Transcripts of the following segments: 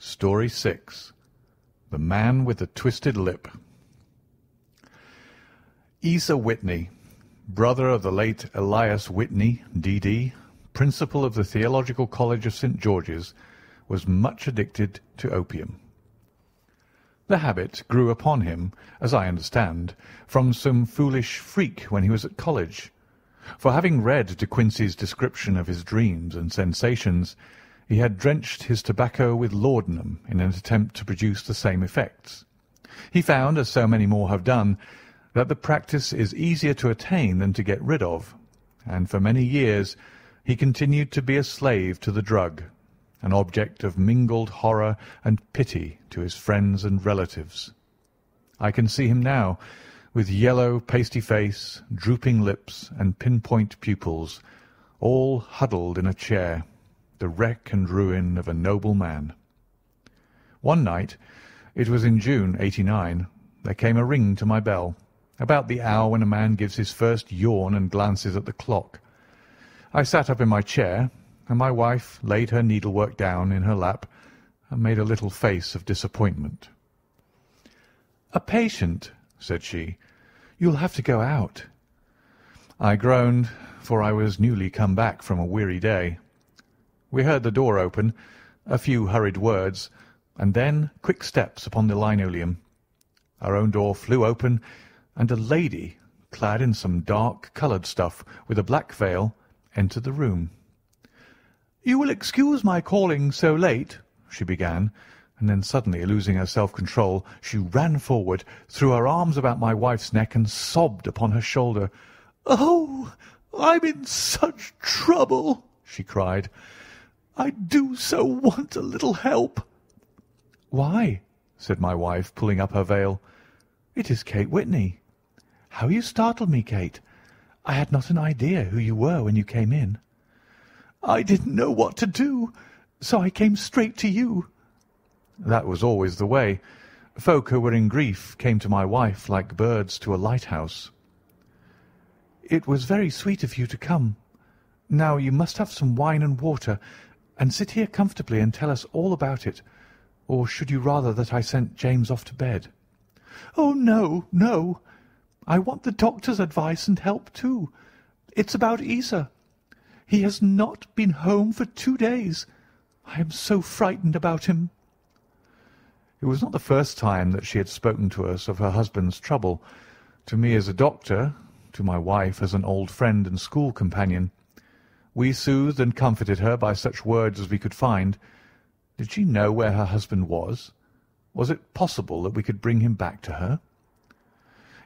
Story 6. The Man with the Twisted Lip. Asa Whitney, brother of the late Elias Whitney, D.D., principal of the Theological College of St. George's, was much addicted to opium. The habit grew upon him, as I understand, from some foolish freak when he was at college, for having read De Quincey's description of his dreams and sensations, he had drenched his tobacco with laudanum in an attempt to produce the same effects. He found, as so many more have done, that the practice is easier to attain than to get rid of, and for many years he continued to be a slave to the drug, an object of mingled horror and pity to his friends and relatives. I can see him now, with yellow, pasty face, drooping lips, and pinpoint pupils, all huddled in a chair, the wreck and ruin of a noble man. One night, it was in June, '89, there came a ring to my bell, about the hour when a man gives his first yawn and glances at the clock. I sat up in my chair, and my wife laid her needlework down in her lap and made a little face of disappointment. "A patient," said she. "You'll have to go out." I groaned, for I was newly come back from a weary day. We heard the door open, a few hurried words, and then quick steps upon the linoleum. Our own door flew open, and a lady, clad in some dark-coloured stuff, with a black veil, entered the room. "You will excuse my calling so late," she began, and then suddenly losing her self-control, she ran forward, threw her arms about my wife's neck, and sobbed upon her shoulder. "Oh, I'm in such trouble!" she cried. "I do so want a little help." "Why?" said my wife, pulling up her veil. "It is Kate Whitney. How you startled me, Kate! I had not an idea who you were when you came in." "I didn't know what to do, so I came straight to you." That was always the way. Folk who were in grief came to my wife like birds to a lighthouse. "It was very sweet of you to come. Now you must have some wine and water, and sit here comfortably and tell us all about it. Or should you rather that I sent James off to bed?" "Oh, no, no. I want the doctor's advice and help too. It's about Asa. He has not been home for 2 days. I am so frightened about him." It was not the first time that she had spoken to us of her husband's trouble, to me as a doctor, to my wife as an old friend and school companion. We soothed and comforted her by such words as we could find. Did she know where her husband was? Was it possible that we could bring him back to her?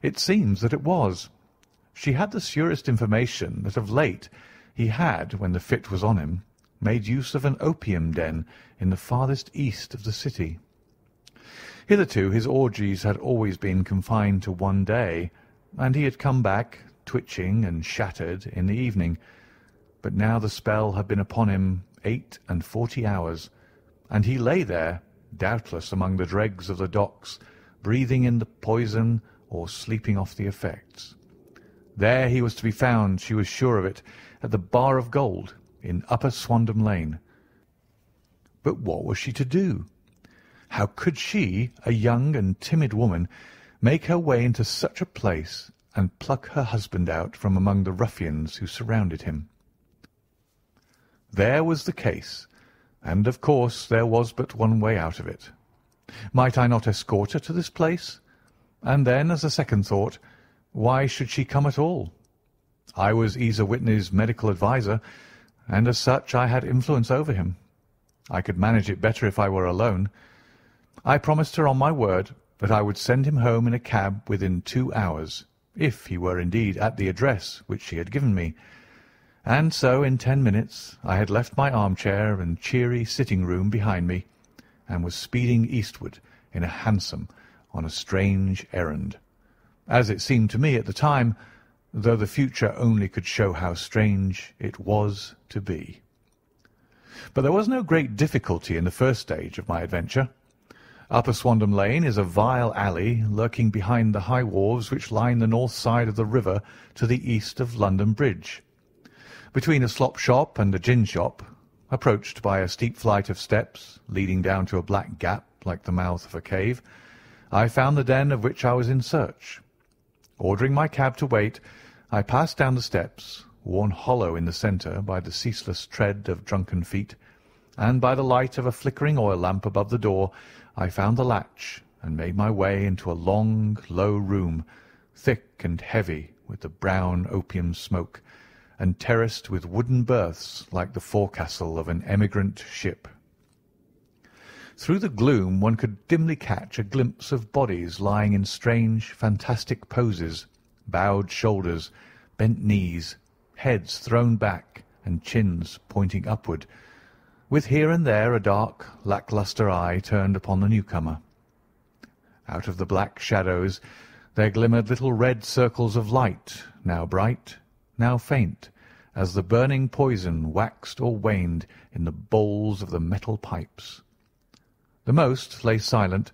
It seems that it was. She had the surest information that of late he had, when the fit was on him, made use of an opium den in the farthest east of the city. Hitherto his orgies had always been confined to one day, and he had come back, twitching and shattered, in the evening. But now the spell had been upon him 48 hours, and he lay there, doubtless among the dregs of the docks, breathing in the poison or sleeping off the effects. There he was to be found, she was sure of it, at the Bar of Gold in Upper Swandam Lane. But what was she to do? How could she, a young and timid woman, make her way into such a place and pluck her husband out from among the ruffians who surrounded him? There was the case, and of course there was but one way out of it. Might I not escort her to this place? And then, as a second thought, why should she come at all? I was Asa Whitney's medical adviser, and as such I had influence over him. I could manage it better if I were alone. I promised her on my word that I would send him home in a cab within 2 hours, if he were indeed at the address which she had given me. And so in 10 minutes I had left my armchair and cheery sitting-room behind me, and was speeding eastward in a hansom on a strange errand, as it seemed to me at the time, though the future only could show how strange it was to be. But there was no great difficulty in the first stage of my adventure. Upper Swandam Lane is a vile alley lurking behind the high wharves which line the north side of the river to the east of London Bridge. Between a slop shop and a gin shop, Approached by a steep flight of steps leading down to a black gap like the mouth of a cave, I found the den of which I was in search. Ordering my cab to wait, I passed down the steps, worn hollow in the centre by the ceaseless tread of drunken feet, and by the light of a flickering oil lamp above the door I found the latch and made my way into a long, low room, thick and heavy with the brown opium smoke, and terraced with wooden berths like the forecastle of an emigrant ship. Through the gloom one could dimly catch a glimpse of bodies lying in strange, fantastic poses, bowed shoulders, bent knees, heads thrown back and chins pointing upward, with here and there a dark, lack-lustre eye turned upon the newcomer. Out of the black shadows there glimmered little red circles of light, now bright, now faint, as the burning poison waxed or waned in the bowls of the metal pipes. The most lay silent,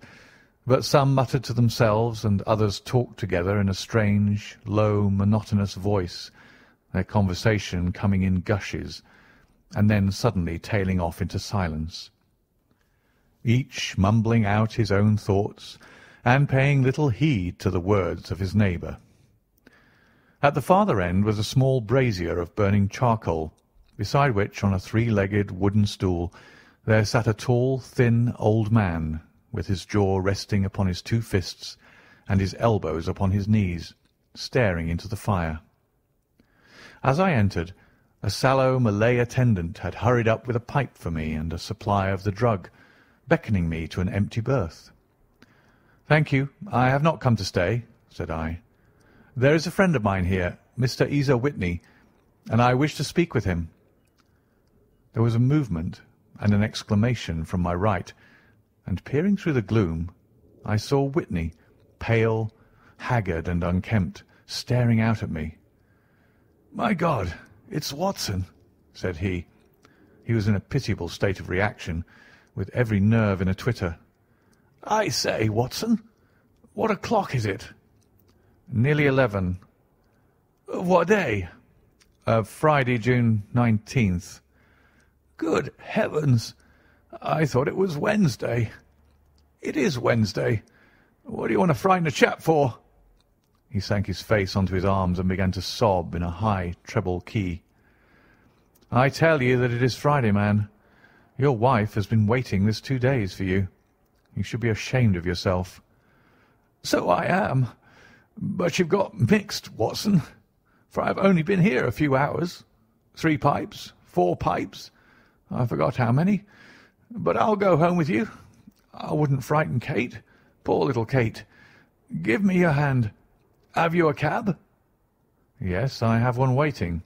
but some muttered to themselves and others talked together in a strange, low, monotonous voice, their conversation coming in gushes, and then suddenly tailing off into silence, each mumbling out his own thoughts and paying little heed to the words of his neighbour. At the farther end was a small brazier of burning charcoal, beside which, on a three-legged wooden stool, there sat a tall, thin old man, with his jaw resting upon his two fists and his elbows upon his knees, staring into the fire. As I entered, a sallow Malay attendant had hurried up with a pipe for me and a supply of the drug, beckoning me to an empty berth. "Thank you, I have not come to stay," said I. "There is a friend of mine here, Mr. Ezer Whitney, and I wish to speak with him." There was a movement and an exclamation from my right, and peering through the gloom, I saw Whitney, pale, haggard, and unkempt, staring out at me. "My God, it's Watson," said he. He was in a pitiable state of reaction, with every nerve in a twitter. "I say, Watson, what o'clock is it?" "Nearly 11. "Of what day?" "Of Friday, June 19th. "Good heavens! I thought it was Wednesday." "It is Wednesday. What do you want to frighten a chap for?" He sank his face onto his arms and began to sob in a high treble key. "I tell you that it is Friday, man. Your wife has been waiting this 2 days for you. You should be ashamed of yourself." "So I am. But you've got mixed, Watson, for I've only been here a few hours. 3 pipes, 4 pipes, I forgot how many. But I'll go home with you. I wouldn't frighten Kate. Poor little Kate. Give me your hand. Have you a cab?" "Yes, I have one waiting."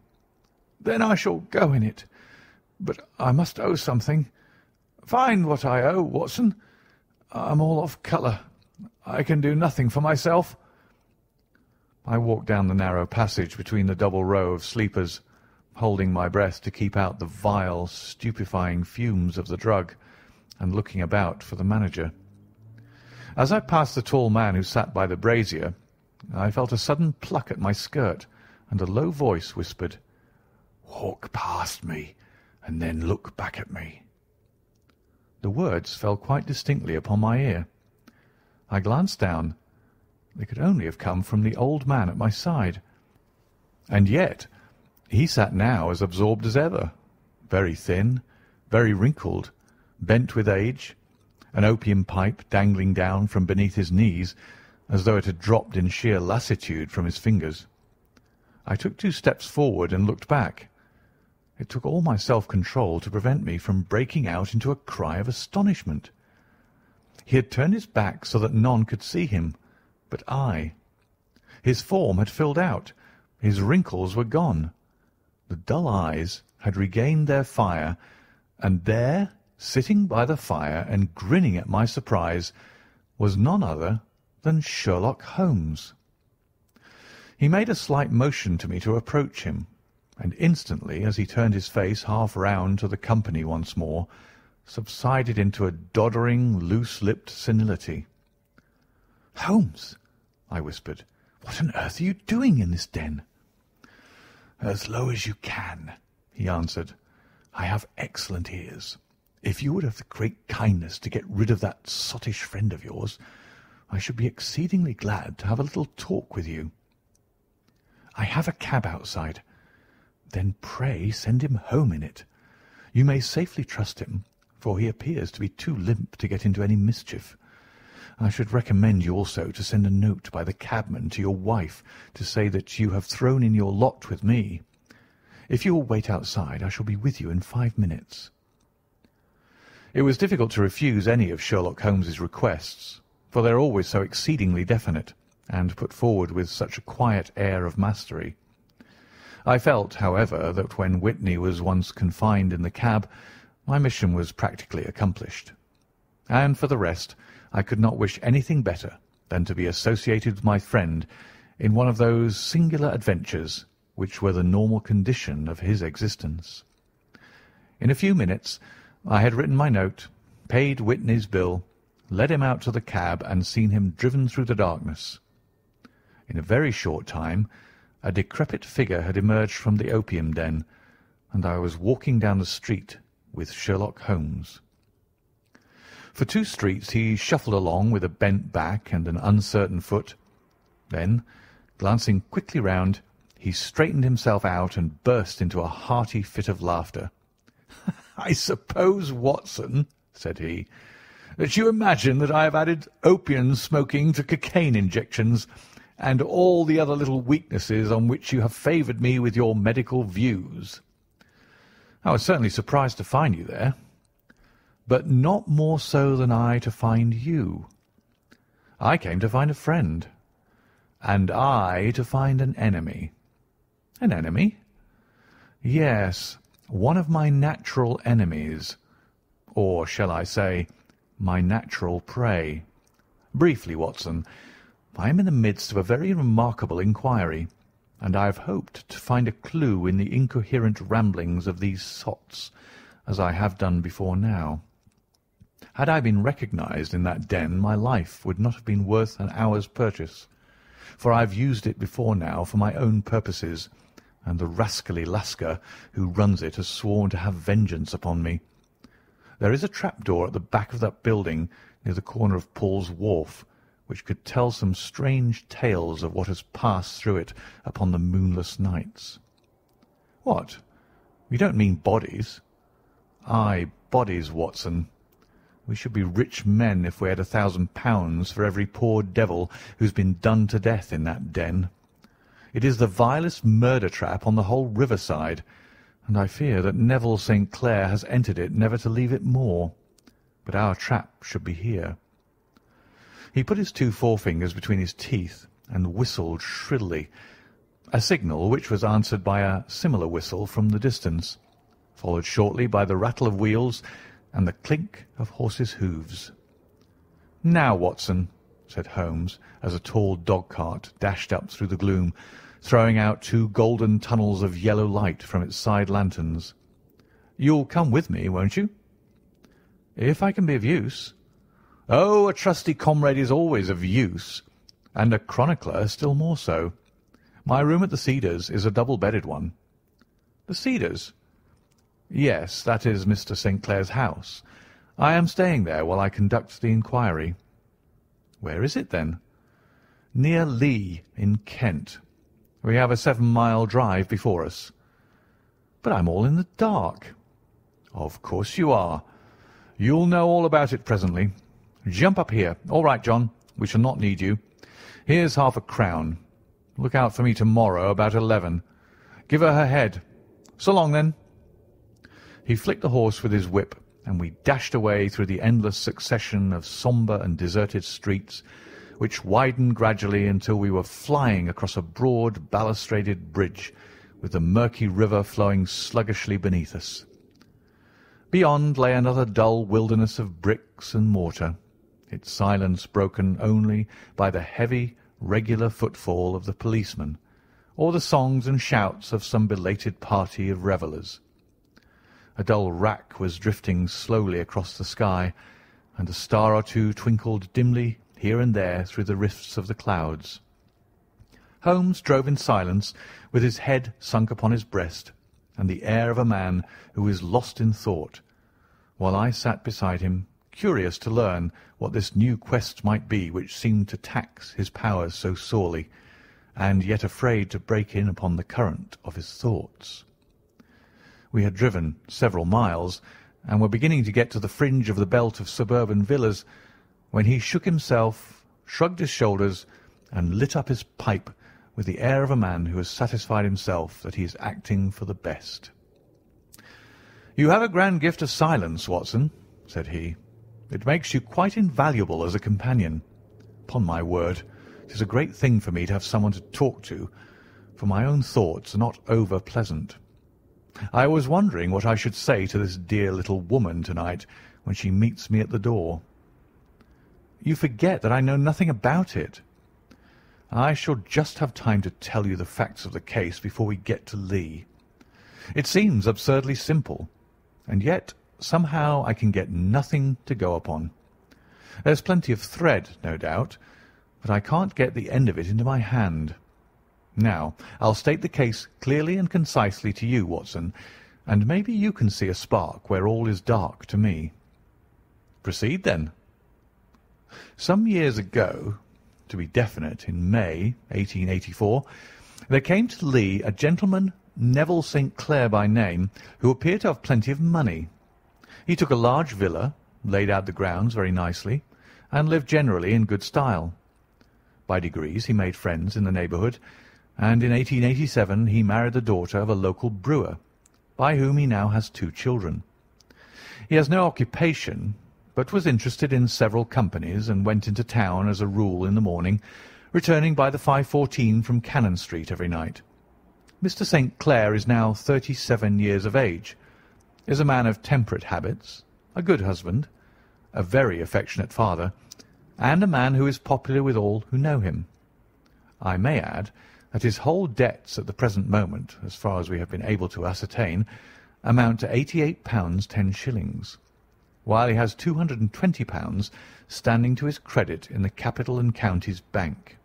"Then I shall go in it. But I must owe something. Find what I owe, Watson. I'm all off colour. I can do nothing for myself." I walked down the narrow passage between the double row of sleepers, holding my breath to keep out the vile, stupefying fumes of the drug, and looking about for the manager. As I passed the tall man who sat by the brazier, I felt a sudden pluck at my skirt, and a low voice whispered, "Walk past me, and then look back at me." The words fell quite distinctly upon my ear. I glanced down. They could only have come from the old man at my side. And yet he sat now as absorbed as ever, very thin, very wrinkled, bent with age, an opium pipe dangling down from beneath his knees as though it had dropped in sheer lassitude from his fingers. I took 2 steps forward and looked back. It took all my self-control to prevent me from breaking out into a cry of astonishment. He had turned his back so that none could see him, but I. His form had filled out. His wrinkles were gone. The dull eyes had regained their fire, and there, sitting by the fire and grinning at my surprise, was none other than Sherlock Holmes. He made a slight motion to me to approach him, and instantly, as he turned his face half round to the company once more, subsided into a doddering, loose-lipped senility. "Holmes," I whispered, "what on earth are you doing in this den?" "As low as you can," he answered. I have excellent ears. If you would have the great kindness to get rid of that sottish friend of yours, I should be exceedingly glad to have a little talk with you. I have a cab outside. Then pray send him home in it. You may safely trust him, for he appears to be too limp to get into any mischief. I should recommend you also to send a note by the cabman to your wife to say that you have thrown in your lot with me. If you will wait outside, I shall be with you in 5 minutes." It was difficult to refuse any of Sherlock Holmes's requests, for they are always so exceedingly definite, and put forward with such a quiet air of mastery. I felt, however, that when Whitney was once confined in the cab, my mission was practically accomplished. And for the rest, I could not wish anything better than to be associated with my friend in one of those singular adventures which were the normal condition of his existence. In a few minutes I had written my note, paid Whitney's bill, led him out to the cab, and seen him driven through the darkness. In a very short time a decrepit figure had emerged from the opium den, and I was walking down the street with Sherlock Holmes. For 2 streets he shuffled along with a bent back and an uncertain foot. Then, glancing quickly round, he straightened himself out and burst into a hearty fit of laughter. "I suppose, Watson," said he, "that you imagine that I have added opium smoking to cocaine injections and all the other little weaknesses on which you have favoured me with your medical views. I was certainly surprised to find you there, but not more so than I to find you. I came to find a friend, and I to find an enemy." "An enemy?" "Yes, one of my natural enemies, or shall I say, my natural prey. Briefly, Watson, I am in the midst of a very remarkable inquiry, and I have hoped to find a clue in the incoherent ramblings of these sots, as I have done before now. Had I been recognized in that den, my life would not have been worth an hour's purchase, for I have used it before now for my own purposes, and the rascally Lascar who runs it has sworn to have vengeance upon me. There is a trapdoor at the back of that building near the corner of Paul's Wharf, which could tell some strange tales of what has passed through it upon the moonless nights." "What? You don't mean bodies?" "Aye, bodies, Watson. We should be rich men if we had £1,000 for every poor devil who's been done to death in that den. It is the vilest murder trap on the whole riverside, and I fear that Neville St. Clair has entered it never to leave it more. But our trap should be here." He put his 2 forefingers between his teeth and whistled shrilly, a signal which was answered by a similar whistle from the distance, followed shortly by the rattle of wheels and the clink of horses' hoofs. "Now, Watson," said Holmes, as a tall dog-cart dashed up through the gloom, throwing out 2 golden tunnels of yellow light from its side lanterns. "You'll come with me, won't you?" "If I can be of use." "Oh, a trusty comrade is always of use, and a chronicler still more so. My room at the Cedars is a double-bedded one." "The Cedars?" "Yes, that is Mr. St. Clair's house. I am staying there while I conduct the inquiry." "Where is it, then?" "Near Lee, in Kent. We have a 7-mile drive before us." "But I'm all in the dark." "Of course you are. You'll know all about it presently. Jump up here. All right, John, we shall not need you. Here's £1/crown. Look out for me tomorrow about 11. Give her her head. So long, then." He flicked the horse with his whip, and we dashed away through the endless succession of sombre and deserted streets, which widened gradually until we were flying across a broad balustraded bridge, with the murky river flowing sluggishly beneath us. Beyond lay another dull wilderness of bricks and mortar, its silence broken only by the heavy, regular footfall of the policeman, or the songs and shouts of some belated party of revellers. A dull wrack was drifting slowly across the sky, and a star or 2 twinkled dimly here and there through the rifts of the clouds. Holmes drove in silence, with his head sunk upon his breast, and the air of a man who is lost in thought, while I sat beside him, curious to learn what this new quest might be which seemed to tax his powers so sorely, and yet afraid to break in upon the current of his thoughts. We had driven several miles, and were beginning to get to the fringe of the belt of suburban villas, when he shook himself, shrugged his shoulders, and lit up his pipe with the air of a man who has satisfied himself that he is acting for the best. "You have a grand gift of silence, Watson," said he. "It makes you quite invaluable as a companion. Upon my word, it is a great thing for me to have someone to talk to, for my own thoughts are not over pleasant. I was wondering what I should say to this dear little woman to-night when she meets me at the door." "You forget that I know nothing about it." "I shall just have time to tell you the facts of the case before we get to Lee. It seems absurdly simple, and yet somehow I can get nothing to go upon. There's plenty of thread, no doubt, but I can't get the end of it into my hand. Now, I'll state the case clearly and concisely to you, Watson, and maybe you can see a spark where all is dark to me." "Proceed, then." Some years ago, to be definite, in May 1884, there came to Lee a gentleman, Neville St. Clair by name, who appeared to have plenty of money. He took a large villa, laid out the grounds very nicely, and lived generally in good style. By degrees he made friends in the neighbourhood, and in 1887 he married the daughter of a local brewer, by whom he now has 2 children. He has no occupation, but was interested in several companies, and went into town as a rule in the morning, returning by the 5:14 from Cannon Street every night. Mr. St. Clair is now 37 years of age, is a man of temperate habits, a good husband, a very affectionate father, and a man who is popular with all who know him. I may add that his whole debts at the present moment, as far as we have been able to ascertain, amount to £88 10s, while he has £220 standing to his credit in the Capital and Counties Bank.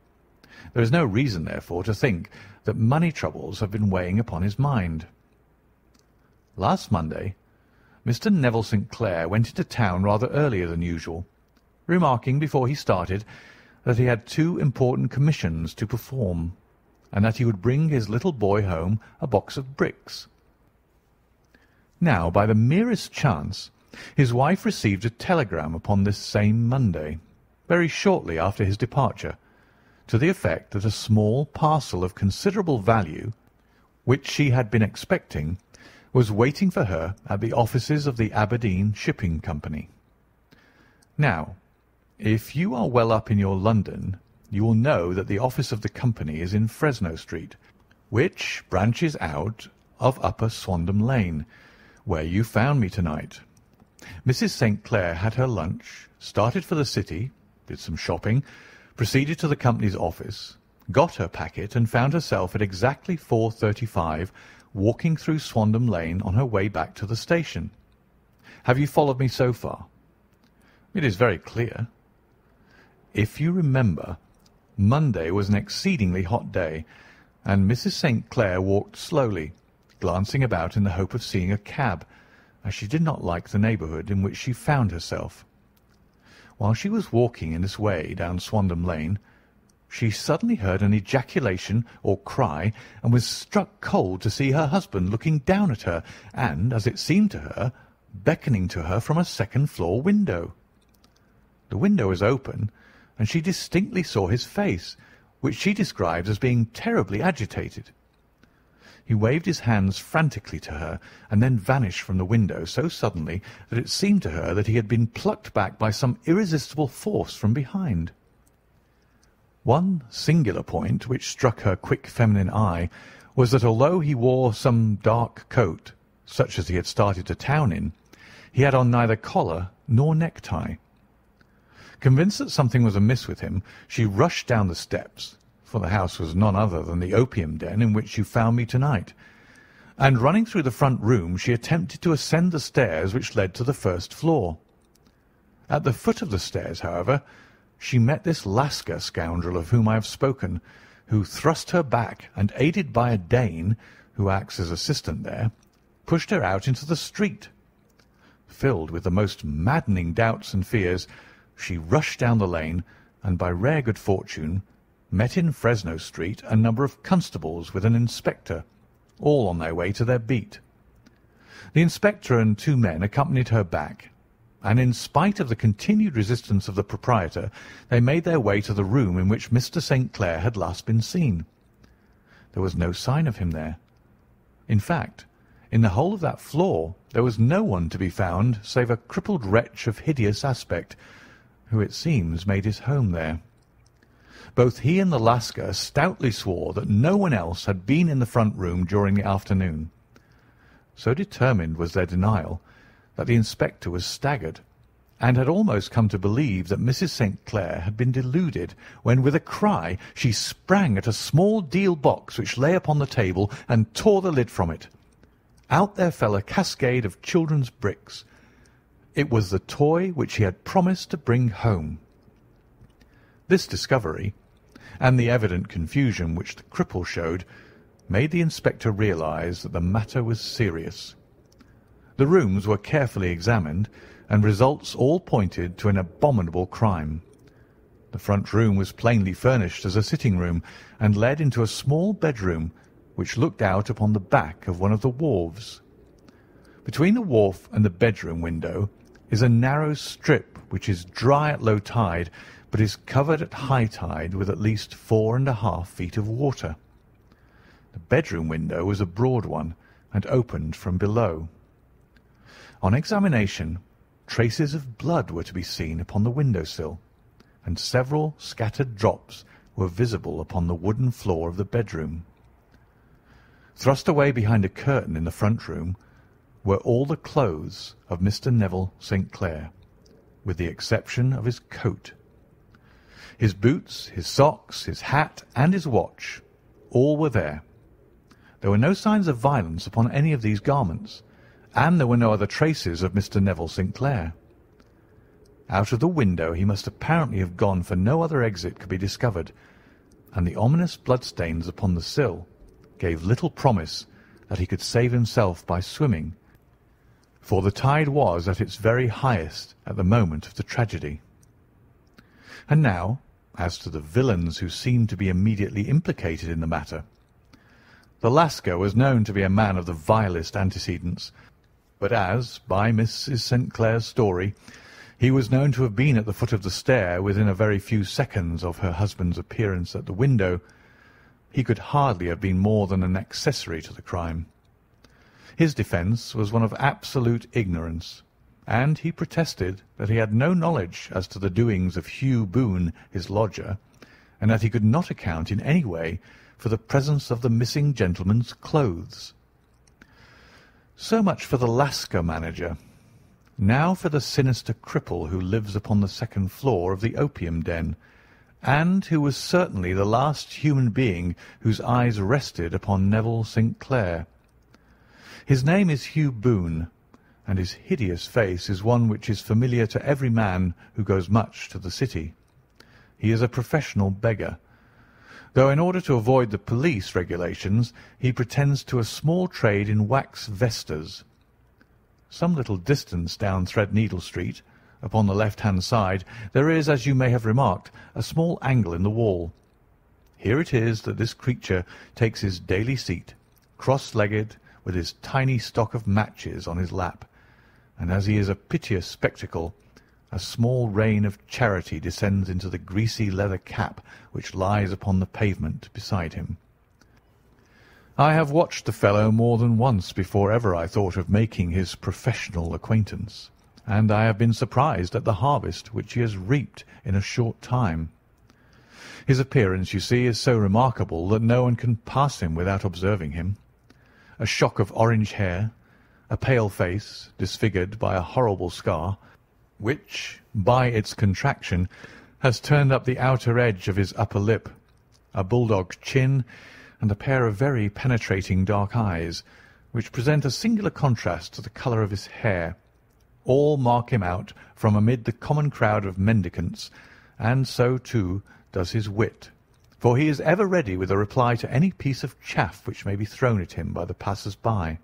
There is no reason, therefore, to think that money troubles have been weighing upon his mind. Last Monday, Mr. Neville St. Clair went into town rather earlier than usual, remarking before he started that he had 2 important commissions to perform, and that he would bring his little boy home a box of bricks. Now, by the merest chance, his wife received a telegram upon this same Monday, very shortly after his departure, to the effect that a small parcel of considerable value, which she had been expecting, was waiting for her at the offices of the Aberdeen Shipping Company. Now, if you are well up in your London, you will know that the office of the company is in Fresno Street, which branches out of Upper Swandam Lane, where you found me to-night. Mrs. St. Clair had her lunch, started for the city, did some shopping, proceeded to the company's office, got her packet, and found herself at exactly 4:35 walking through Swandam Lane on her way back to the station. Have you followed me so far? It is very clear. If you remember, Monday was an exceedingly hot day, and Mrs. St. Clair walked slowly, glancing about in the hope of seeing a cab, as she did not like the neighbourhood in which she found herself. While she was walking in this way down Swandam Lane, she suddenly heard an ejaculation or cry, and was struck cold to see her husband looking down at her and, as it seemed to her, beckoning to her from a second-floor window. The window was open, and she distinctly saw his face, which she described as being terribly agitated. He waved his hands frantically to her, and then vanished from the window so suddenly that it seemed to her that he had been plucked back by some irresistible force from behind. One singular point which struck her quick feminine eye was that although he wore some dark coat, such as he had started to town in, he had on neither collar nor necktie. Convinced that something was amiss with him, she rushed down the steps, for the house was none other than the opium den in which you found me to-night, and running through the front room she attempted to ascend the stairs which led to the first floor. At the foot of the stairs, however, she met this Lascar scoundrel of whom I have spoken, who thrust her back, and, aided by a Dane, who acts as assistant there, pushed her out into the street. Filled with the most maddening doubts and fears, she rushed down the lane, and by rare good fortune met in Fresno Street a number of constables with an inspector, all on their way to their beat. The inspector and two men accompanied her back, and in spite of the continued resistance of the proprietor, they made their way to the room in which Mr. St. Clair had last been seen. There was no sign of him there. In fact, in the whole of that floor there was no one to be found save a crippled wretch of hideous aspect, who it seems made his home there. Both he and the Lascar stoutly swore that no one else had been in the front room during the afternoon. So determined was their denial that the inspector was staggered, and had almost come to believe that Mrs. St. Clair had been deluded, when with a cry she sprang at a small deal box which lay upon the table and tore the lid from it. Out there fell a cascade of children's bricks. It was the toy which he had promised to bring home. This discovery, and the evident confusion which the cripple showed, made the inspector realize that the matter was serious. The rooms were carefully examined, and results all pointed to an abominable crime. The front room was plainly furnished as a sitting-room, and led into a small bedroom which looked out upon the back of one of the wharves. Between the wharf and the bedroom window is a narrow strip which is dry at low tide, but is covered at high tide with at least 4½ feet of water. The bedroom window was a broad one, and opened from below. On examination, traces of blood were to be seen upon the window-sill, and several scattered drops were visible upon the wooden floor of the bedroom. Thrust away behind a curtain in the front room were all the clothes of Mr. Neville St. Clair, with the exception of his coat. His boots, his socks, his hat, and his watch, all were there. There were no signs of violence upon any of these garments, and there were no other traces of Mr. Neville St. Clair. Out of the window he must apparently have gone, for no other exit could be discovered, and the ominous bloodstains upon the sill gave little promise that he could save himself by swimming, for the tide was at its very highest at the moment of the tragedy. And now, as to the villains who seemed to be immediately implicated in the matter. The Lascar was known to be a man of the vilest antecedents, but as, by Mrs. St. Clair's story, he was known to have been at the foot of the stair within a very few seconds of her husband's appearance at the window, he could hardly have been more than an accessory to the crime. His defence was one of absolute ignorance, and he protested that he had no knowledge as to the doings of Hugh Boone, his lodger, and that he could not account in any way for the presence of the missing gentleman's clothes. So much for the Lascar manager. Now for the sinister cripple who lives upon the second floor of the opium den, and who was certainly the last human being whose eyes rested upon Neville St. Clair. His name is Hugh Boone, and his hideous face is one which is familiar to every man who goes much to the city. He is a professional beggar, though in order to avoid the police regulations he pretends to a small trade in wax vestas. Some little distance down Threadneedle Street, upon the left-hand side, there is, as you may have remarked, a small angle in the wall. Here it is that this creature takes his daily seat, cross-legged, with his tiny stock of matches on his lap, and as he is a piteous spectacle, a small rain of charity descends into the greasy leather cap which lies upon the pavement beside him. I have watched the fellow more than once before ever I thought of making his professional acquaintance, and I have been surprised at the harvest which he has reaped in a short time. His appearance, you see, is so remarkable that no one can pass him without observing him. A shock of orange hair, a pale face disfigured by a horrible scar, which, by its contraction, has turned up the outer edge of his upper lip, a bulldog chin, and a pair of very penetrating dark eyes, which present a singular contrast to the colour of his hair, all mark him out from amid the common crowd of mendicants, and so, too, does his wit, for he is ever ready with a reply to any piece of chaff which may be thrown at him by the passers-by.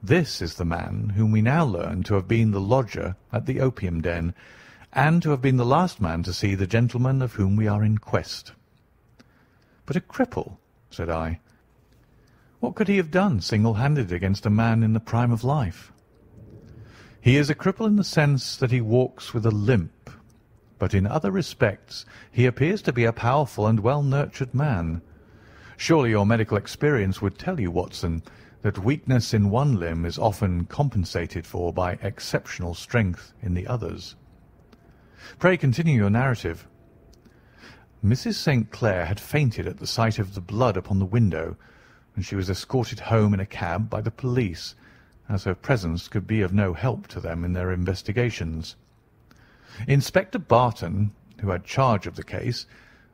This is the man whom we now learn to have been the lodger at the opium den, and to have been the last man to see the gentleman of whom we are in quest." "But a cripple," said I. "What could he have done single-handed against a man in the prime of life?" "He is a cripple in the sense that he walks with a limp, but in other respects he appears to be a powerful and well-nurtured man. Surely your medical experience would tell you, Watson, that weakness in one limb is often compensated for by exceptional strength in the others. Pray continue your narrative." "Mrs. St. Clair had fainted at the sight of the blood upon the window, and she was escorted home in a cab by the police, as her presence could be of no help to them in their investigations. Inspector Barton, who had charge of the case,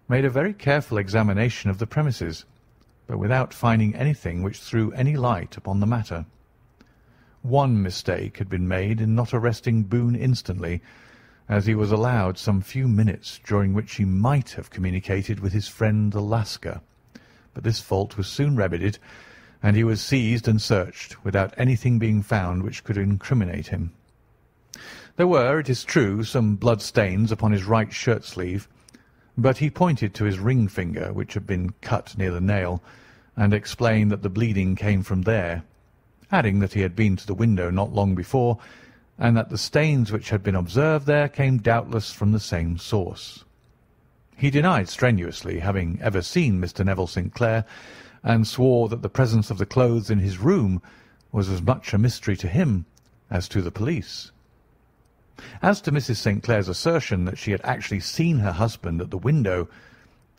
made a very careful examination of the premises, but without finding anything which threw any light upon the matter. One mistake had been made in not arresting Boone instantly, as he was allowed some few minutes during which he might have communicated with his friend the Lascar, but this fault was soon remedied, and he was seized and searched without anything being found which could incriminate him. There were, it is true, some blood-stains upon his right shirt-sleeve, but he pointed to his ring finger, which had been cut near the nail, and explained that the bleeding came from there, adding that he had been to the window not long before, and that the stains which had been observed there came doubtless from the same source. He denied strenuously having ever seen Mr. Neville St. Clair, and swore that the presence of the clothes in his room was as much a mystery to him as to the police. As to Mrs. St. Clair's assertion that she had actually seen her husband at the window,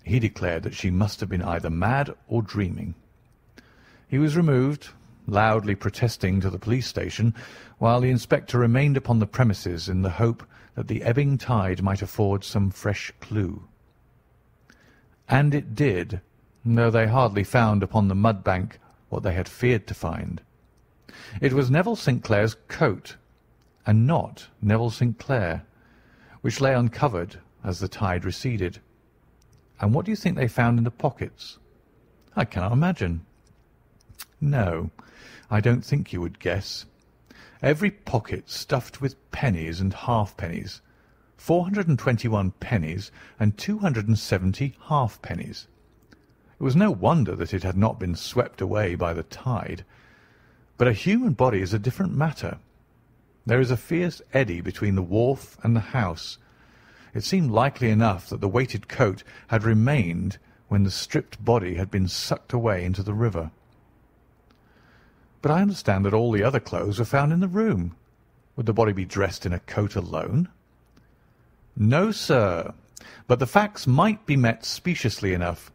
he declared that she must have been either mad or dreaming. He was removed, loudly protesting, to the police station, while the inspector remained upon the premises in the hope that the ebbing tide might afford some fresh clue. And it did, though they hardly found upon the mud-bank what they had feared to find. It was Neville St. Clair's coat, and not Neville St. Clair, which lay uncovered as the tide receded. And what do you think they found in the pockets? I cannot imagine. No, I don't think you would guess. Every pocket stuffed with pennies and halfpennies, 421 pennies and 270 halfpennies. It was no wonder that it had not been swept away by the tide. But a human body is a different matter. There is a fierce eddy between the wharf and the house. It seemed likely enough that the weighted coat had remained when the stripped body had been sucked away into the river. But I understand that all the other clothes were found in the room. Would the body be dressed in a coat alone? No, sir, but the facts might be met speciously enough.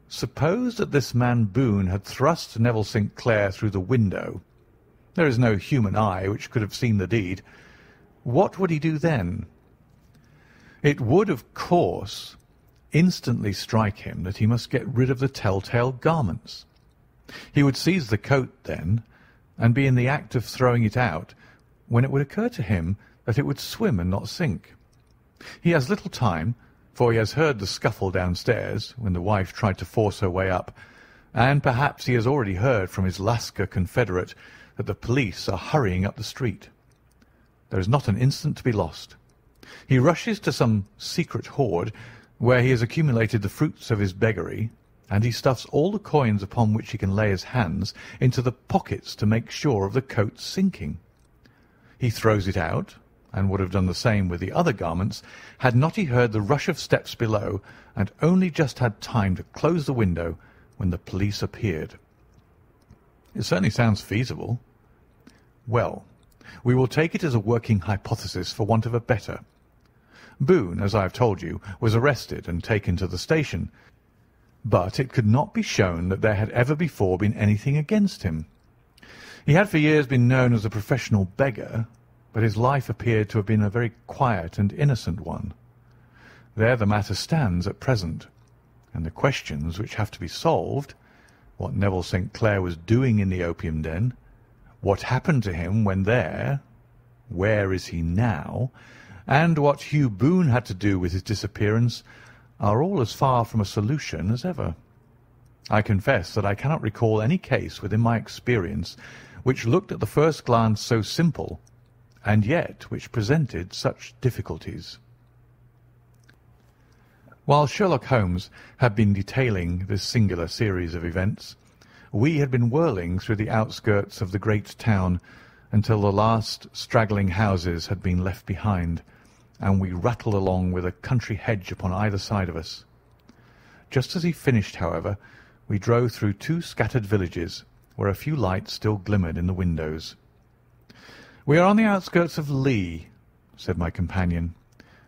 Suppose that this man Boone had thrust Neville St. Clair through the window. There is no human eye which could have seen the deed. What would he do then? It would, of course, instantly strike him that he must get rid of the tell-tale garments. He would seize the coat then, and be in the act of throwing it out, when it would occur to him that it would swim and not sink. He has little time, for he has heard the scuffle downstairs when the wife tried to force her way up, and perhaps he has already heard from his Lascar confederate that the police are hurrying up the street. There is not an instant to be lost. He rushes to some secret hoard, where he has accumulated the fruits of his beggary, and he stuffs all the coins upon which he can lay his hands into the pockets to make sure of the coat's sinking. He throws it out, and would have done the same with the other garments, had not he heard the rush of steps below, and only just had time to close the window when the police appeared. It certainly sounds feasible. Well, we will take it as a working hypothesis for want of a better. Boone, as I have told you, was arrested and taken to the station, but it could not be shown that there had ever before been anything against him. He had for years been known as a professional beggar, but his life appeared to have been a very quiet and innocent one. There the matter stands at present, and the questions which have to be solved, what Neville St. Clair was doing in the opium den, what happened to him when there, where is he now, and what Hugh Boone had to do with his disappearance, are all as far from a solution as ever. I confess that I cannot recall any case within my experience which looked at the first glance so simple, and yet which presented such difficulties. While Sherlock Holmes had been detailing this singular series of events, we had been whirling through the outskirts of the great town until the last straggling houses had been left behind, and we rattled along with a country hedge upon either side of us. Just as he finished, however, we drove through two scattered villages, where a few lights still glimmered in the windows. "We are on the outskirts of Lee," said my companion.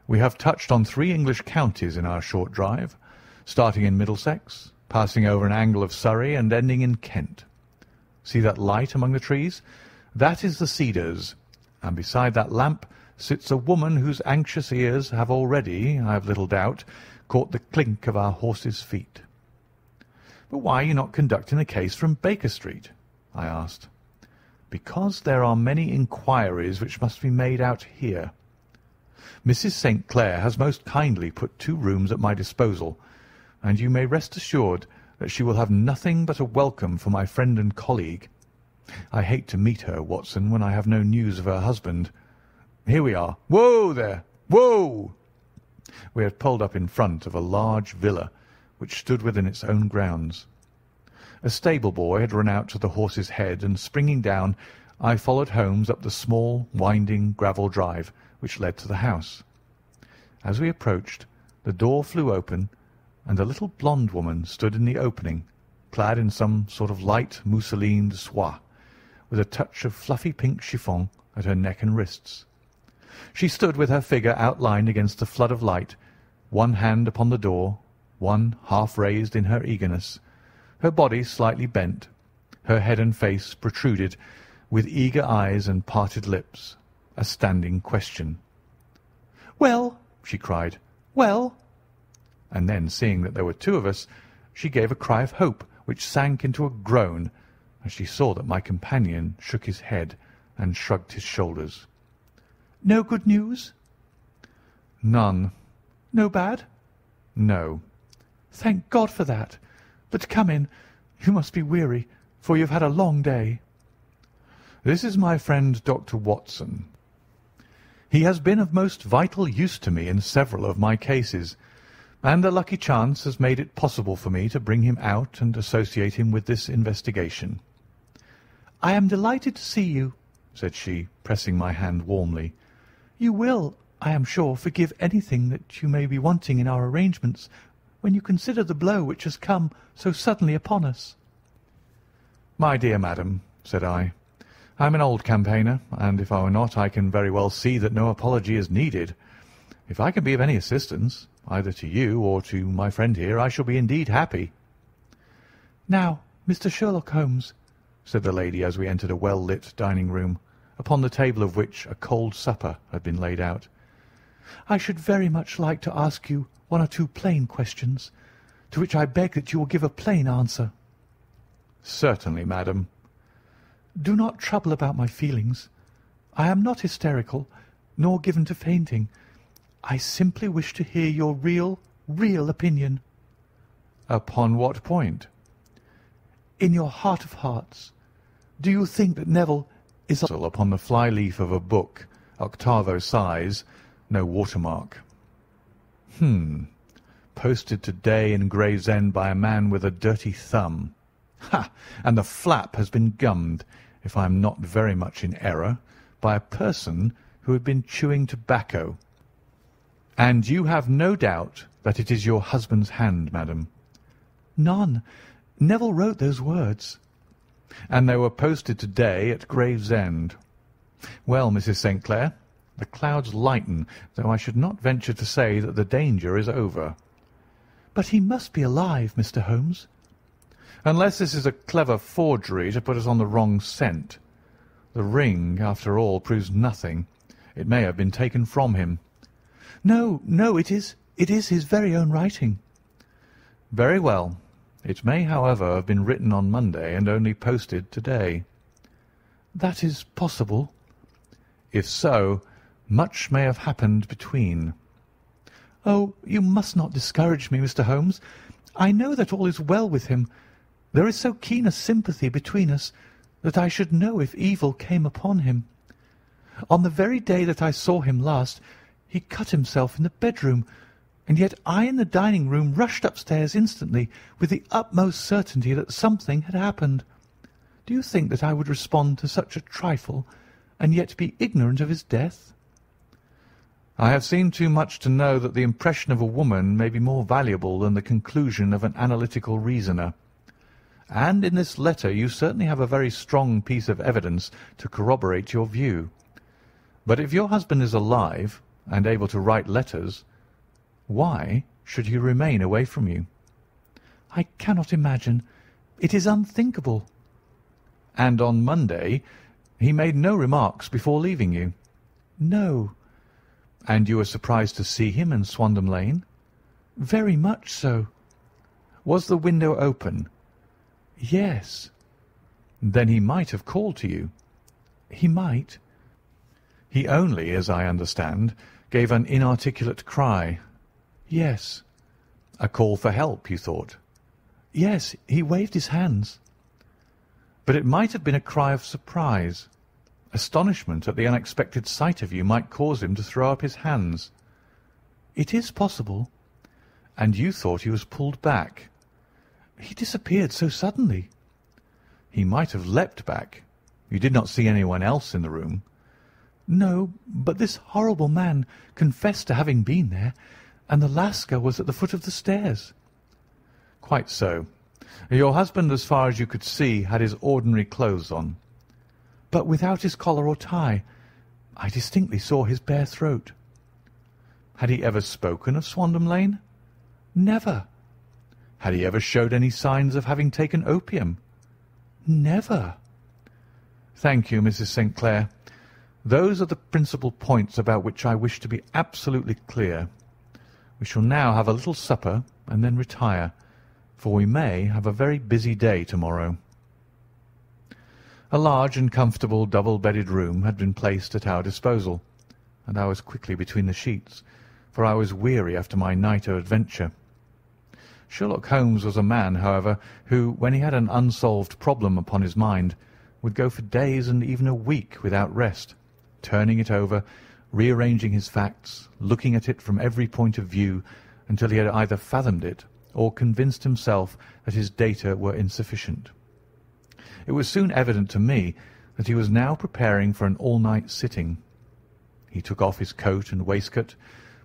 "We have touched on 3 English counties in our short drive, starting in Middlesex, passing over an angle of Surrey, and ending in Kent. See that light among the trees? That is the Cedars, and beside that lamp sits a woman whose anxious ears have already, I have little doubt, caught the clink of our horses' feet." "But why are you not conducting the case from Baker Street?" I asked. "Because there are many inquiries which must be made out here. Mrs. St. Clair has most kindly put 2 rooms at my disposal, and you may rest assured that she will have nothing but a welcome for my friend and colleague. I hate to meet her, Watson, when I have no news of her husband. Here we are. Whoa there! Whoa!" We had pulled up in front of a large villa which stood within its own grounds. A stable boy had run out to the horse's head, and springing down, I followed Holmes up the small, winding gravel drive which led to the house. As we approached, the door flew open, and a little blonde woman stood in the opening, clad in some sort of light mousseline de soie, with a touch of fluffy pink chiffon at her neck and wrists. She stood with her figure outlined against the flood of light, one hand upon the door, one half raised in her eagerness, her body slightly bent, her head and face protruded, with eager eyes and parted lips, a standing question. "Well," she cried, "well?" And then, seeing that there were 2 of us, she gave a cry of hope which sank into a groan as she saw that my companion shook his head and shrugged his shoulders. "No good news?" "None." "No bad?" "No." "Thank God for that. But come in. You must be weary, for you have had a long day." "This is my friend Dr. Watson. He has been of most vital use to me in several of my cases, and a lucky chance has made it possible for me to bring him out and associate him with this investigation." "I am delighted to see you," said she, pressing my hand warmly. "You will, I am sure, forgive anything that you may be wanting in our arrangements when you consider the blow which has come so suddenly upon us." "My dear madam," said I, "I am an old campaigner, and if I were not, I can very well see that no apology is needed. If I can be of any assistance, either to you or to my friend here, I shall be indeed happy." "Now, Mr. Sherlock Holmes," said the lady as we entered a well-lit dining-room, upon the table of which a cold supper had been laid out, "I should very much like to ask you 1 or 2 plain questions, to which I beg that you will give a plain answer." "Certainly, madam." "Do not trouble about my feelings. I am not hysterical, nor given to fainting. I simply wish to hear your real opinion." "Upon what point?" "In your heart of hearts, do you think that Neville is upon the fly-leaf of a book, octavo size, no watermark. Posted to-day in Gravesend by a man with a dirty thumb. Ha! And the flap has been gummed, if I am not very much in error, by a person who had been chewing tobacco. And you have no doubt that it is your husband's hand, madam?" "None. Neville wrote those words." "And they were posted to-day at Gravesend. Well, Mrs. St. Clair, the clouds lighten, though I should not venture to say that the danger is over." "But he must be alive, Mr. Holmes." "Unless this is a clever forgery to put us on the wrong scent. The ring, after all, proves nothing. It may have been taken from him." No, it is his very own writing." "Very well. It may, however, have been written on Monday and only posted to-day." "That is possible." "If so, much may have happened between." "Oh, you must not discourage me, Mr. Holmes. I know that all is well with him. There is so keen a sympathy between us that I should know if evil came upon him. On the very day that I saw him last, he cut himself in the bedroom, and yet I in the dining-room rushed upstairs instantly with the utmost certainty that something had happened. Do you think that I would respond to such a trifle, and yet be ignorant of his death?" "I have seen too much to know that the impression of a woman may be more valuable than the conclusion of an analytical reasoner. And in this letter you certainly have a very strong piece of evidence to corroborate your view. But if your husband is alive and able to write letters, why should he remain away from you?" "I cannot imagine. It is unthinkable." "And on Monday he made no remarks before leaving you?" "No." "And you were surprised to see him in Swandam Lane?" "Very much so." "Was the window open?" "Yes." "Then he might have called to you?" "He might." "He only, as I understand, gave an inarticulate cry?" "Yes." "A call for help, you thought?" "Yes, he waved his hands." "But it might have been a cry of surprise. Astonishment at the unexpected sight of you might cause him to throw up his hands." "It is possible." "And you thought he was pulled back?" "He disappeared so suddenly." "He might have leapt back. You did not see anyone else in the room?" "No, but this horrible man confessed to having been there, and the Lascar was at the foot of the stairs." "Quite so. Your husband, as far as you could see, had his ordinary clothes on?" "But without his collar or tie. I distinctly saw his bare throat." "Had he ever spoken of Swandam Lane?" "Never." "Had he ever showed any signs of having taken opium?" "Never." "Thank you, Mrs. St. Clair. Those are the principal points about which I wish to be absolutely clear. We shall now have a little supper and then retire, for we may have a very busy day tomorrow." A large and comfortable double-bedded room had been placed at our disposal, and I was quickly between the sheets, for I was weary after my night of adventure. Sherlock Holmes was a man, however, who, when he had an unsolved problem upon his mind, would go for days and even a week without rest, turning it over, rearranging his facts, looking at it from every point of view, until he had either fathomed it or convinced himself that his data were insufficient. It was soon evident to me that he was now preparing for an all-night sitting. He took off his coat and waistcoat,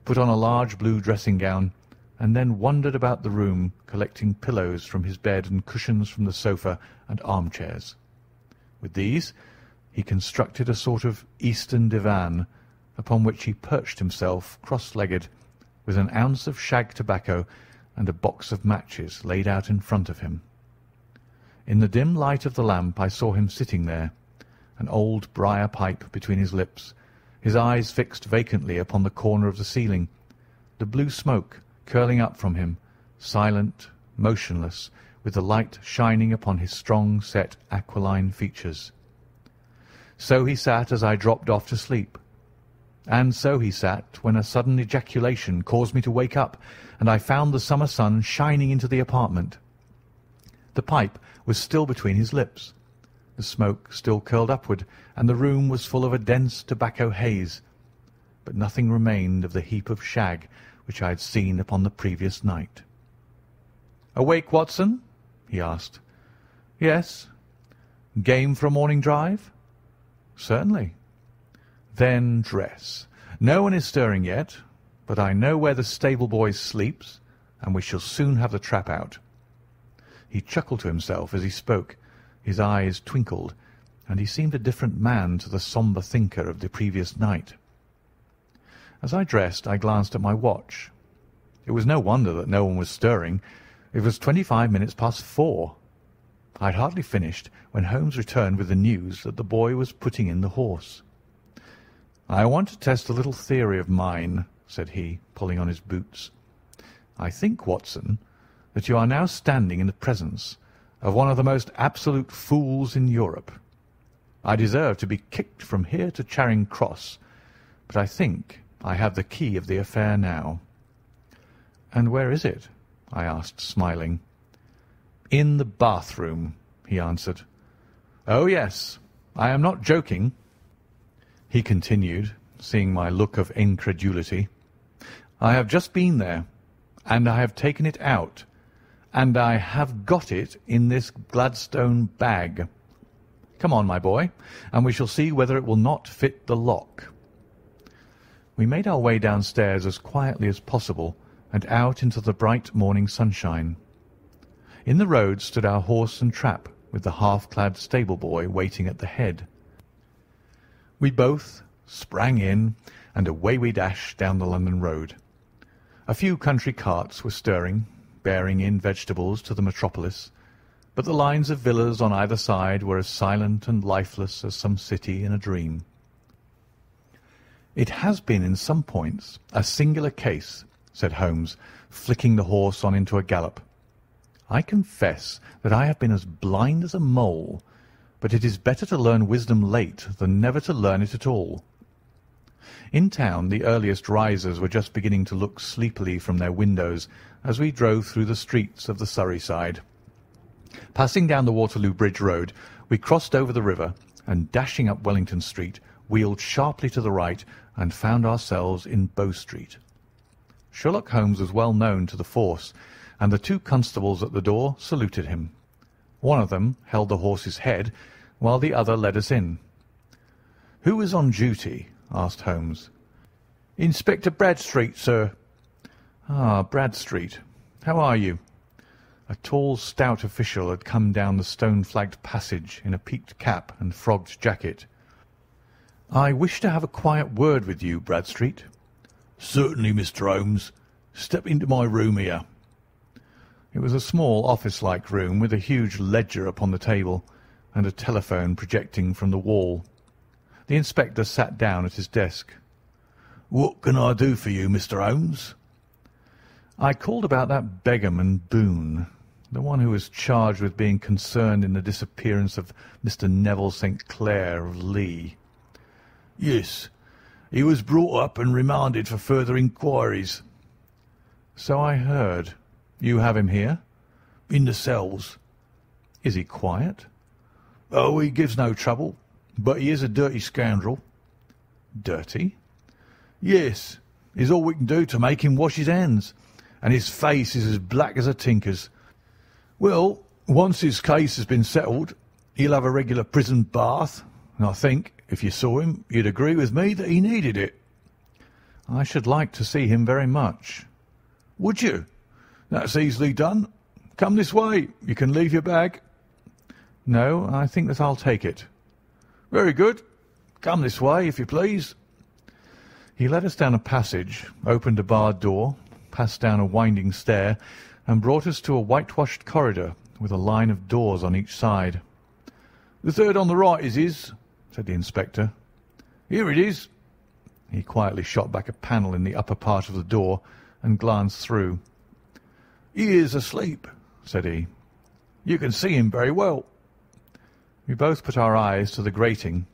put on a large blue dressing-gown, and then wandered about the room, collecting pillows from his bed and cushions from the sofa and armchairs. With these he constructed a sort of Eastern divan, upon which he perched himself cross-legged, with an ounce of shag tobacco and a box of matches laid out in front of him. In the dim light of the lamp I saw him sitting there, an old briar pipe between his lips, his eyes fixed vacantly upon the corner of the ceiling, the blue smoke curling up from him, silent, motionless, with the light shining upon his strong-set aquiline features. So he sat as I dropped off to sleep. And so he sat when a sudden ejaculation caused me to wake up, and I found the summer sun shining into the apartment. The pipe was still between his lips, the smoke still curled upward, and the room was full of a dense tobacco haze, but nothing remained of the heap of shag which I had seen upon the previous night. "Awake, Watson?" he asked. "Yes." "Game for a morning drive?" "Certainly." "Then dress. No one is stirring yet, but I know where the stable-boy sleeps, and we shall soon have the trap out." He chuckled to himself as he spoke. His eyes twinkled, and he seemed a different man to the sombre thinker of the previous night. As I dressed, I glanced at my watch. It was no wonder that no one was stirring. It was 25 minutes past 4. I had hardly finished when Holmes returned with the news that the boy was putting in the horse. "I want to test a little theory of mine," said he, pulling on his boots. "I think, Watson, that you are now standing in the presence of one of the most absolute fools in Europe. I deserve to be kicked from here to Charing Cross, but I think I have the key of the affair now." "And where is it?" I asked, smiling. "In the bathroom," he answered. "Oh, yes, I am not joking," he continued, seeing my look of incredulity. "I have just been there, and I have taken it out, and I have got it in this Gladstone bag. Come on, my boy, and we shall see whether it will not fit the lock." We made our way downstairs as quietly as possible and out into the bright morning sunshine. In the road stood our horse and trap, with the half-clad stable-boy waiting at the head. We both sprang in, and away we dashed down the London road. A few country carts were stirring, bearing in vegetables to the metropolis, but the lines of villas on either side were as silent and lifeless as some city in a dream. "It has been in some points a singular case," said Holmes, flicking the horse on into a gallop. "I confess that I have been as blind as a mole, but it is better to learn wisdom late than never to learn it at all." In town the earliest risers were just beginning to look sleepily from their windows as we drove through the streets of the Surrey side. Passing down the Waterloo Bridge Road, we crossed over the river, and dashing up Wellington Street, wheeled sharply to the right and found ourselves in Bow Street. Sherlock Holmes was well known to the force, and the two constables at the door saluted him. One of them held the horse's head, while the other led us in. "Who is on duty?" asked Holmes. "Inspector Bradstreet, sir." "Ah, Bradstreet. How are you?" A tall, stout official had come down the stone-flagged passage in a peaked cap and frogged jacket. "I wish to have a quiet word with you, Bradstreet." "Certainly, Mr. Holmes. Step into my room here." It was a small office-like room with a huge ledger upon the table and a telephone projecting from the wall. The inspector sat down at his desk. "What can I do for you, Mr. Holmes?" "I called about that beggarman Boone, the one who was charged with being concerned in the disappearance of Mr. Neville St. Clair of Lee." "Yes, he was brought up and remanded for further inquiries." "So I heard. You have him here?" "In the cells." "Is he quiet?" "Oh, he gives no trouble, but he is a dirty scoundrel." "Dirty?" "Yes, it's all we can do to make him wash his hands, and his face is as black as a tinker's. Well, once his case has been settled, he'll have a regular prison bath, and I think, if you saw him, you'd agree with me that he needed it." "I should like to see him very much." "Would you? That's easily done. Come this way. You can leave your bag." "No, I think that I'll take it." "Very good. Come this way, if you please." He led us down a passage, opened a barred door, passed down a winding stair, and brought us to a whitewashed corridor with a line of doors on each side. "The third on the right is his," said the inspector. "Here it is." He quietly shot back a panel in the upper part of the door and glanced through. "He is asleep," said he. "You can see him very well." We both put our eyes to the grating.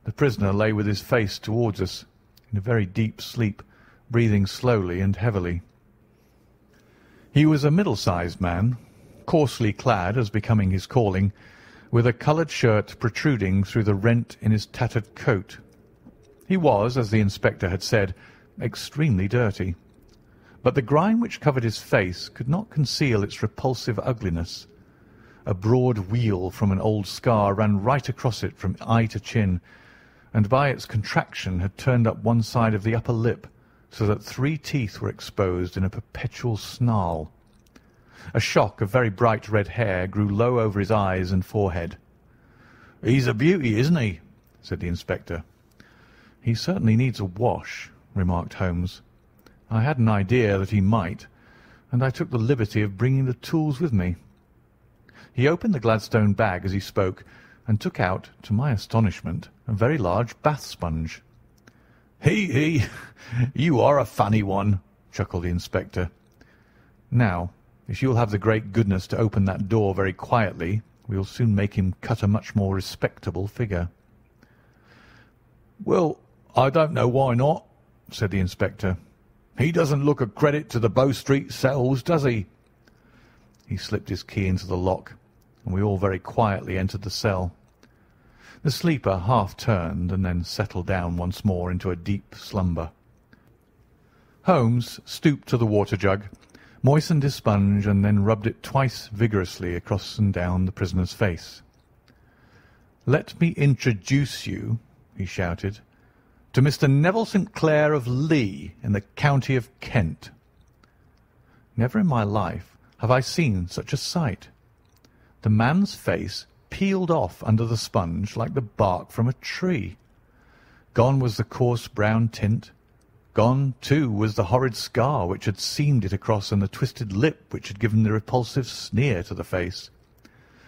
The prisoner lay with his face towards us, in a very deep sleep, breathing slowly and heavily. He was a middle-sized man, coarsely clad as becoming his calling, with a coloured shirt protruding through the rent in his tattered coat. He was, as the inspector had said, extremely dirty, but the grime which covered his face could not conceal its repulsive ugliness. A broad wheal from an old scar ran right across it from eye to chin, and by its contraction had turned up one side of the upper lip, so that 3 teeth were exposed in a perpetual snarl. A shock of very bright red hair grew low over his eyes and forehead. "He's a beauty, isn't he?" said the inspector. "He certainly needs a wash," remarked Holmes. I had an idea that he might, and I took the liberty of bringing the tools with me. He opened the Gladstone bag as he spoke, and took out, to my astonishment, a very large bath sponge. He, you are a funny one," chuckled the inspector. "Now, if you'll have the great goodness to open that door very quietly, we'll soon make him cut a much more respectable figure." "Well, I don't know why not," said the inspector. He doesn't look a credit to the Bow Street cells, does he?" He slipped his key into the lock, and we all very quietly entered the cell. The sleeper half turned and then settled down once more into a deep slumber. Holmes stooped to the water jug, moistened his sponge, and then rubbed it twice vigorously across and down the prisoner's face. "Let me introduce you," he shouted, "to Mr. Neville St. Clair of Lee in the county of Kent." Never in my life have I seen such a sight. The man's face peeled off under the sponge like the bark from a tree. Gone was the coarse brown tint. Gone, too, was the horrid scar which had seamed it across and the twisted lip which had given the repulsive sneer to the face.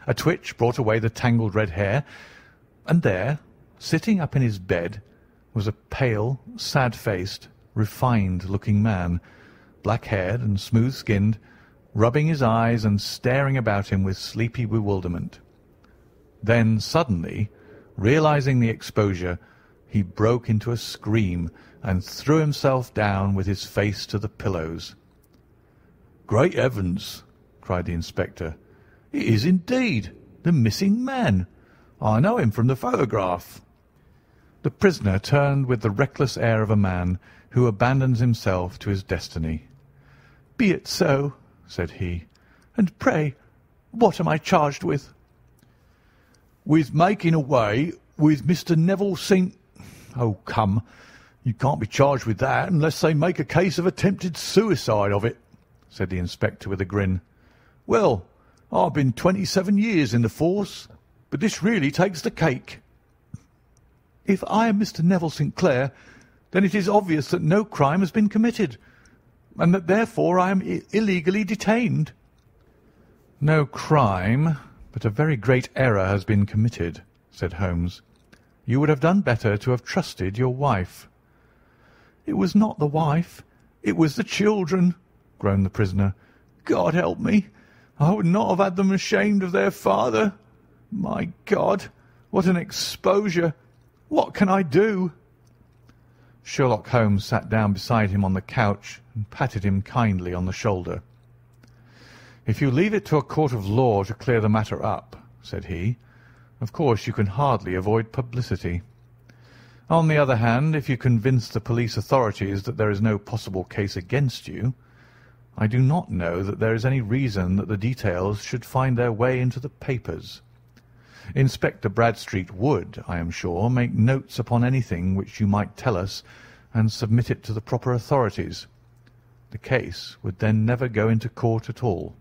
A twitch brought away the tangled red hair, and there, sitting up in his bed, was a pale, sad-faced, refined-looking man, black-haired and smooth-skinned, rubbing his eyes and staring about him with sleepy bewilderment. Then, suddenly, realizing the exposure, he broke into a scream and threw himself down with his face to the pillows. "Great heavens!" cried the inspector. "It is indeed the missing man. I know him from the photograph." The prisoner turned with the reckless air of a man who abandons himself to his destiny. "Be it so," said he. "And pray, what am I charged with?" "With making away with Mr. Neville St. Oh, come, you can't be charged with that unless they make a case of attempted suicide of it," said the inspector with a grin. "Well, I've been 27 years in the force, but this really takes the cake." "If I am Mr. Neville St. Clair, then it is obvious that no crime has been committed, and that therefore I am illegally detained." "No crime, but a very great error has been committed," said Holmes. "You would have done better to have trusted your wife." "It was not the wife, it was the children," groaned the prisoner. "God help me! I would not have had them ashamed of their father. My God, what an exposure! What can I do?" Sherlock Holmes sat down beside him on the couch and patted him kindly on the shoulder. "If you leave it to a court of law to clear the matter up," said he, "of course you can hardly avoid publicity. On the other hand, if you convince the police authorities that there is no possible case against you, I do not know that there is any reason that the details should find their way into the papers. Inspector Bradstreet would, I am sure, make notes upon anything which you might tell us and submit it to the proper authorities. The case would then never go into court at all."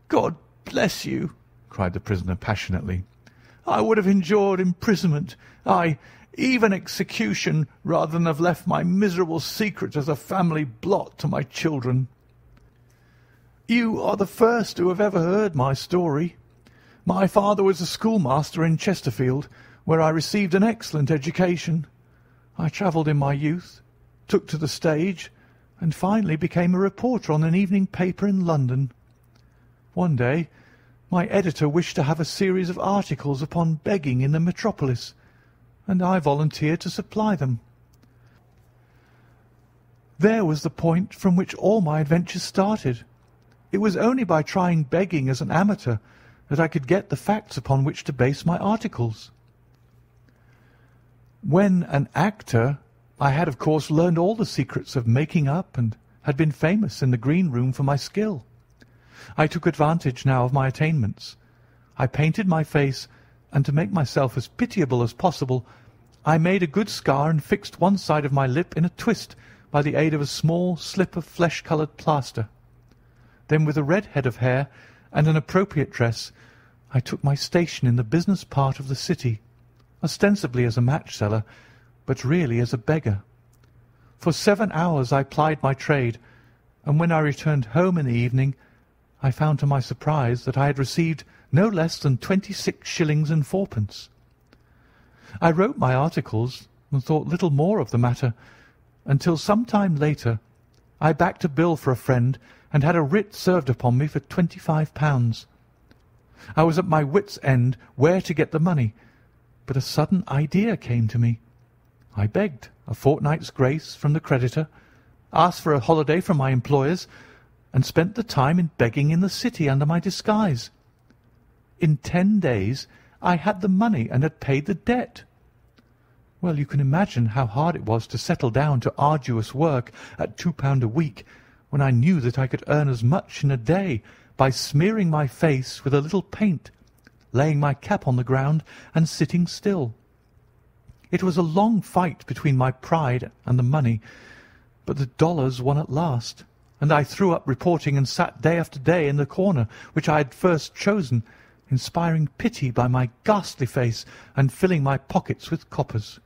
"God bless you!" cried the prisoner passionately. "I would have endured imprisonment, aye, even execution, rather than have left my miserable secret as a family blot to my children. You are the first who have ever heard my story. My father was a schoolmaster in Chesterfield, where I received an excellent education. I travelled in my youth, took to the stage, and finally became a reporter on an evening paper in London. One day my editor wished to have a series of articles upon begging in the metropolis, and I volunteered to supply them. There was the point from which all my adventures started. It was only by trying begging as an amateur that I could get the facts upon which to base my articles. When an actor, I had of course learned all the secrets of making up and had been famous in the green room for my skill. I took advantage now of my attainments. I painted my face, and to make myself as pitiable as possible, I made a good scar and fixed one side of my lip in a twist by the aid of a small slip of flesh-coloured plaster. Then, with a red head of hair and an appropriate dress, I took my station in the business part of the city, ostensibly as a match-seller, but really as a beggar. For 7 hours I plied my trade, and when I returned home in the evening, I found to my surprise that I had received no less than 26 shillings and fourpence. I wrote my articles and thought little more of the matter, until some time later I backed a bill for a friend and had a writ served upon me for £25. I was at my wits' end where to get the money, but a sudden idea came to me. I begged a fortnight's grace from the creditor, asked for a holiday from my employers, and spent the time in begging in the city under my disguise. In 10 days I had the money and had paid the debt. Well, you can imagine how hard it was to settle down to arduous work at £2 a week, when I knew that I could earn as much in a day by smearing my face with a little paint, laying my cap on the ground, and sitting still. It was a long fight between my pride and the money, but the dollars won at last, and I threw up reporting and sat day after day in the corner which I had first chosen, inspiring pity by my ghastly face and filling my pockets with coppers.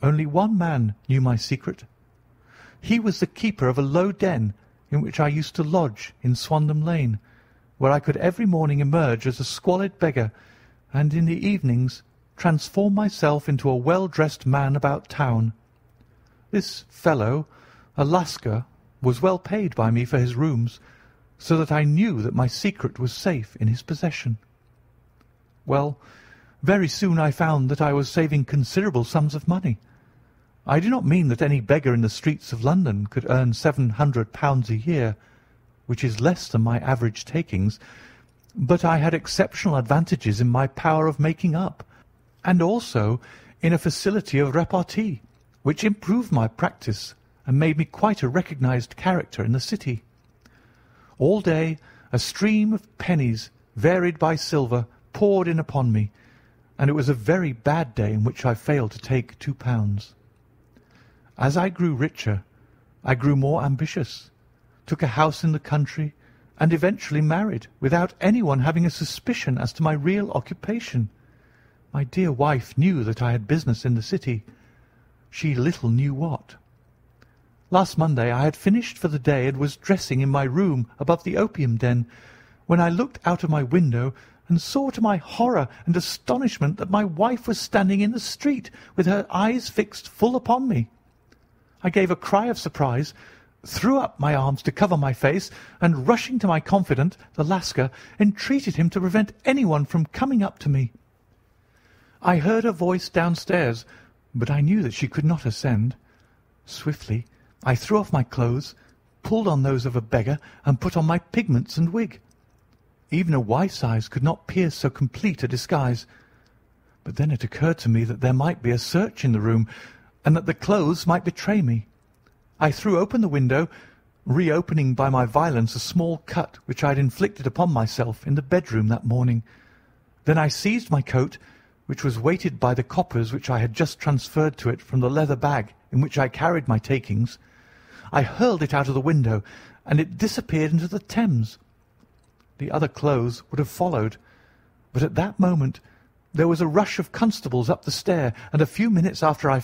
Only one man knew my secret. He was the keeper of a low den in which I used to lodge in Swandam Lane, where I could every morning emerge as a squalid beggar, and in the evenings transform myself into a well-dressed man about town. This fellow, a Lascar, was well paid by me for his rooms, so that I knew that my secret was safe in his possession. Well, very soon I found that I was saving considerable sums of money. I do not mean that any beggar in the streets of London could earn £700 a year, which is less than my average takings, but I had exceptional advantages in my power of making up, and also in a facility of repartee, which improved my practice and made me quite a recognized character in the city. All day a stream of pennies, varied by silver, poured in upon me, and it was a very bad day in which I failed to take £2. As I grew richer, I grew more ambitious, took a house in the country, and eventually married, without anyone having a suspicion as to my real occupation. My dear wife knew that I had business in the city. She little knew what. Last Monday I had finished for the day and was dressing in my room above the opium den, when I looked out of my window and saw to my horror and astonishment that my wife was standing in the street with her eyes fixed full upon me. I gave a cry of surprise, threw up my arms to cover my face, and rushing to my confidant, the Lascar, entreated him to prevent anyone from coming up to me. I heard her voice downstairs, but I knew that she could not ascend. Swiftly I threw off my clothes, pulled on those of a beggar, and put on my pigments and wig. Even a wife's eyes could not pierce so complete a disguise. But then it occurred to me that there might be a search in the room, and that the clothes might betray me. I threw open the window, reopening by my violence a small cut which I had inflicted upon myself in the bedroom that morning. Then I seized my coat, which was weighted by the coppers which I had just transferred to it from the leather bag in which I carried my takings. I hurled it out of the window, and it disappeared into the Thames. The other clothes would have followed, but at that moment there was a rush of constables up the stair, and a few minutes after I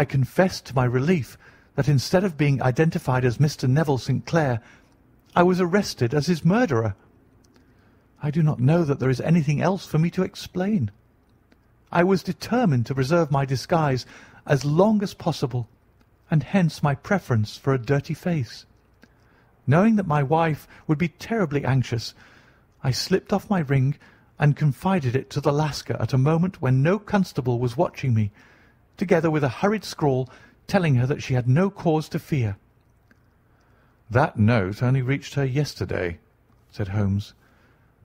confessed to my relief that instead of being identified as Mr. Neville St. Clair, I was arrested as his murderer. I do not know that there is anything else for me to explain. I was determined to preserve my disguise as long as possible, and hence my preference for a dirty face. Knowing that my wife would be terribly anxious, I slipped off my ring and confided it to the Lascar at a moment when no constable was watching me, together with a hurried scrawl telling her that she had no cause to fear. "That note only reached her yesterday," said Holmes.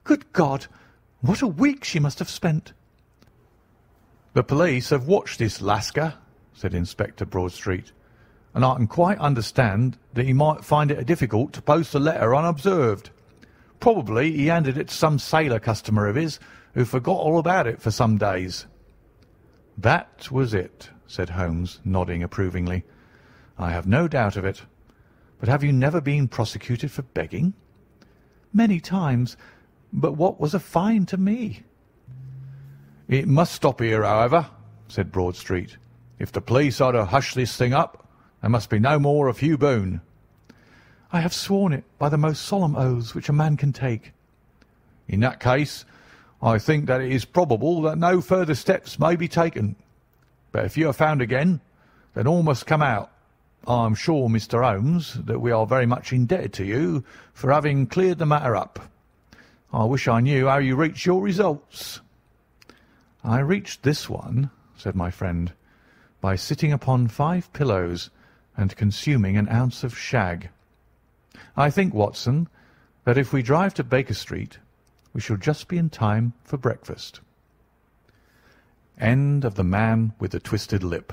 "Good God! What a week she must have spent!" "The police have watched this Lascar," said Inspector Broadstreet, "and I can quite understand that he might find it difficult to post a letter unobserved. Probably he handed it to some sailor customer of his who forgot all about it for some days." "That was it," said Holmes, nodding approvingly. "I have no doubt of it. But have you never been prosecuted for begging?" "Many times. But what was a fine to me?" "It must stop here, however," said Broadstreet. "If the police are to hush this thing up, there must be no more of Hugh Boone." "I have sworn it by the most solemn oaths which a man can take." "In that case, I think that it is probable that no further steps may be taken. But if you are found again, then all must come out. I am sure, Mr. Holmes, that we are very much indebted to you for having cleared the matter up. I wish I knew how you reached your results." "I reached this one," said my friend, "by sitting upon 5 pillows and consuming an ounce of shag. I think, Watson, that if we drive to Baker Street, we shall just be in time for breakfast. End of The Man with the Twisted Lip.